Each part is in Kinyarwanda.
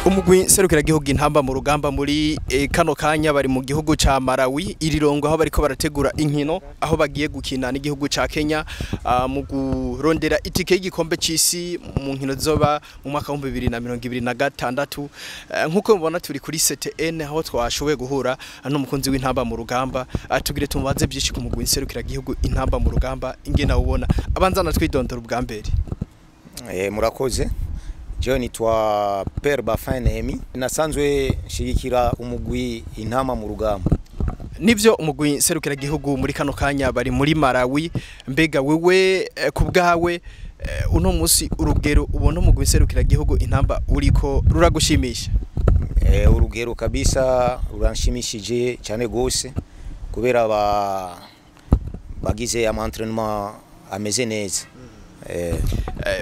Umugwi serukira gihugu intamba mu rugamba muri kano kanya bari mu gihugu ca Malawi irirongo aho bariko barategura inkino aho bagiye gukina n'igihugu ca Kenya mu kurondera itike y'igikombe c'isi mu nkino zoba mu mwaka wa 2026 nkuko mubona turi kuri CTN aho twashoboye guhura n'umukunzi w'intamba mu rugamba atugire tumubaze byinshi ku mugwi serukira gihugu intamba mu rugamba ingena ubona abanzana twidondora ubwa mbere. Murakoze. Je nitwa Père Bafin Nehemi nasanzwe shigikira umugwi intama mu rugamba. Nivyo umugwi serukira gihugu muri kano kanya bari muri Malawi mbega wewe kubgawe uno musi urugero ubona umugwi serukira gihugu intamba uriko ruragushimisha? Urugero kabisa uranshimishije cyane gose kubera bagize entraînement ameze neza.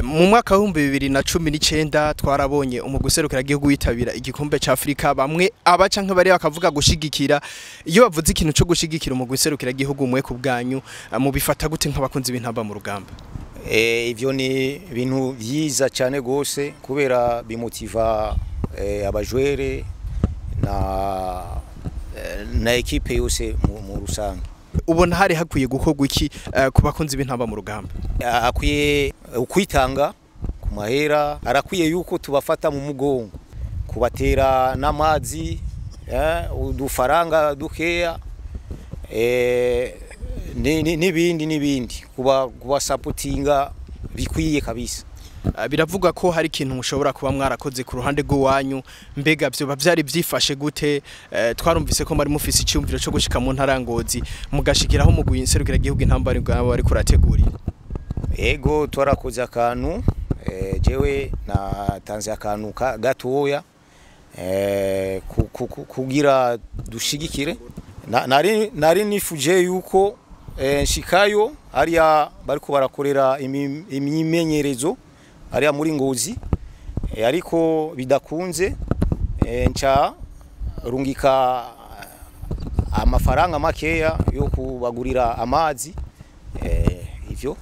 Mu mwaka wa 2019 twarabonye umugwi serukira gihugu witabira igikombe ca Afrika bamwe abaca nk'abari bakavuga gushigikira iyo bavuze ikintu cyo gushigikira umugwi serukira gihugu mwe kubganyu mu bifata gute nk'abakunzi b'intamba mu rugamba? Ivyo ni ibintu byiza cyane gose kubera bimotiva abajwere na equipe yose mu rusange. Ubona hari hakwiye gukorwa iki ku bakunzi b'intamba mu rugamba? Akwiye ukwitanga ku mahera, arakwiye yuko tubafata mu mugongo kubatera n'amazi udufaranga dukeya n'ibindi kuba supportinga bikwiye kabisa. Biravuga ko hari ikintu mushobora kuba mwarakoze ku ruhande rw'uwanyu mbega byo bavyari byifashe gute twarumvise ko mari mufise icyumviro cyo gushika mu ntarangozi mugashikiraho umugwi serukira gihugu intamba bari kurategurira. Ego twarakoze akantu jewe natanze akantu gatoya kugira dushigikire nari nifuje yuko nshikayo ariya bariko barakorera imyimenyerezo ariya muri Ngozi ariko bidakunze nca rungika amafaranga makeya yo kubagurira amazi ivyo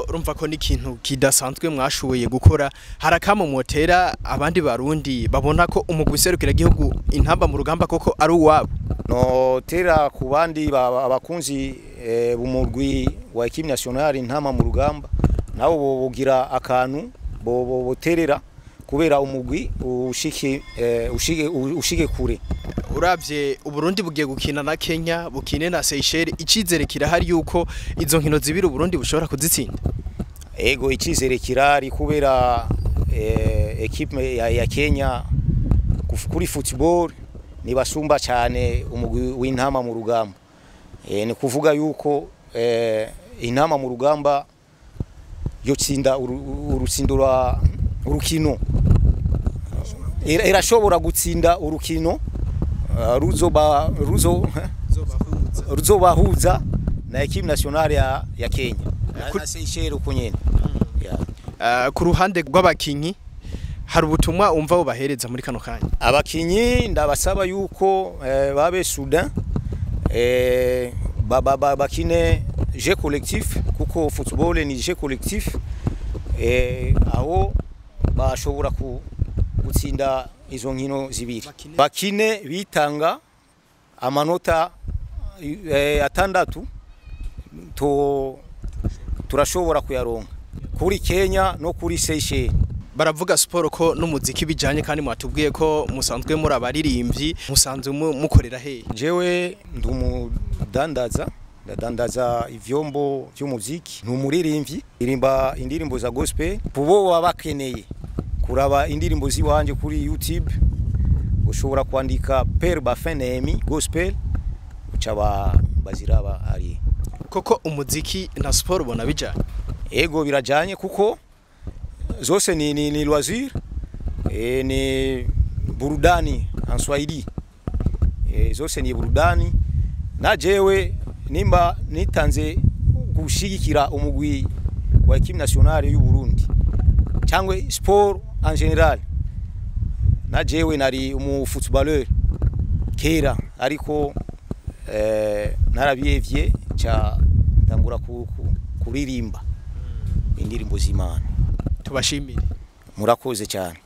urumva ko n'ikintu kidasanzwe mwashoboye gukora harakamo motera abandi barundi babona ko umugwi serukira gihugu intamba mu rugamba koko ari uwabo no tera ku bandi abakunzi b'umugwi wa equipe nationale intamba mu rugamba nabo bogira akantu boterera kubera umugwi ushike kure. Uravye Uburundi bugiye gukina na Kenya bukine na Seychelles icizere kirahari yuko izo nkino zibiri Uburundi bushobora kuzitsinda? Ego icizere kirari kubera equipe ya Kenya kuri football ni basumba cyane umugwi w'intama mu rugamba. Ni kuvuga yuko intama mu rugamba yotsinda urukino irashobora gutsinda urukino ruzobahuza na equipe nationale ya Kenya na Seychelles kunyene. Ku ruhande rw'abakinyi hari ubutumwa umva ubahereza muri kano kanya? Abakinyi ndabasaba yuko babe soudain bakine jeu collectif kuko football ni jeu collectif aho bashobora gutsinda izo nkino zibiri bakine bitanga amanota atandatu turashobora kuyaronka kuri Kenya no kuri Seychelles. Baravuga sport ko n'umuziki bijanye kandi mwatubwiye ko musanzwe muri abaririmbyi musanzwe mukorera hehe? Jewe ndumudandaza ndadandaza ivyombo by'umuziki n'umuririmbyi irimba indirimbo za gospel kubo babakeneye kuraba indirimbo ziwanje kuri YouTube ushobora kwandika Père Bafin Nehemi gospel ucaba baziraba ari koko umuziki na sport ubona bijanye? Ego birajanye kuko zose ni loisir ni burudani en Swahili zose ni burudani na jewe nimba nitanze gushigikira umugwi wa equipe nationale y'u Burundi cyangwa sport en general na jewe nari umu footballeur kera ariko narabievye cha tangura kuririmba indirimbo z'Imana. Tubashimire. Murakoze cyane.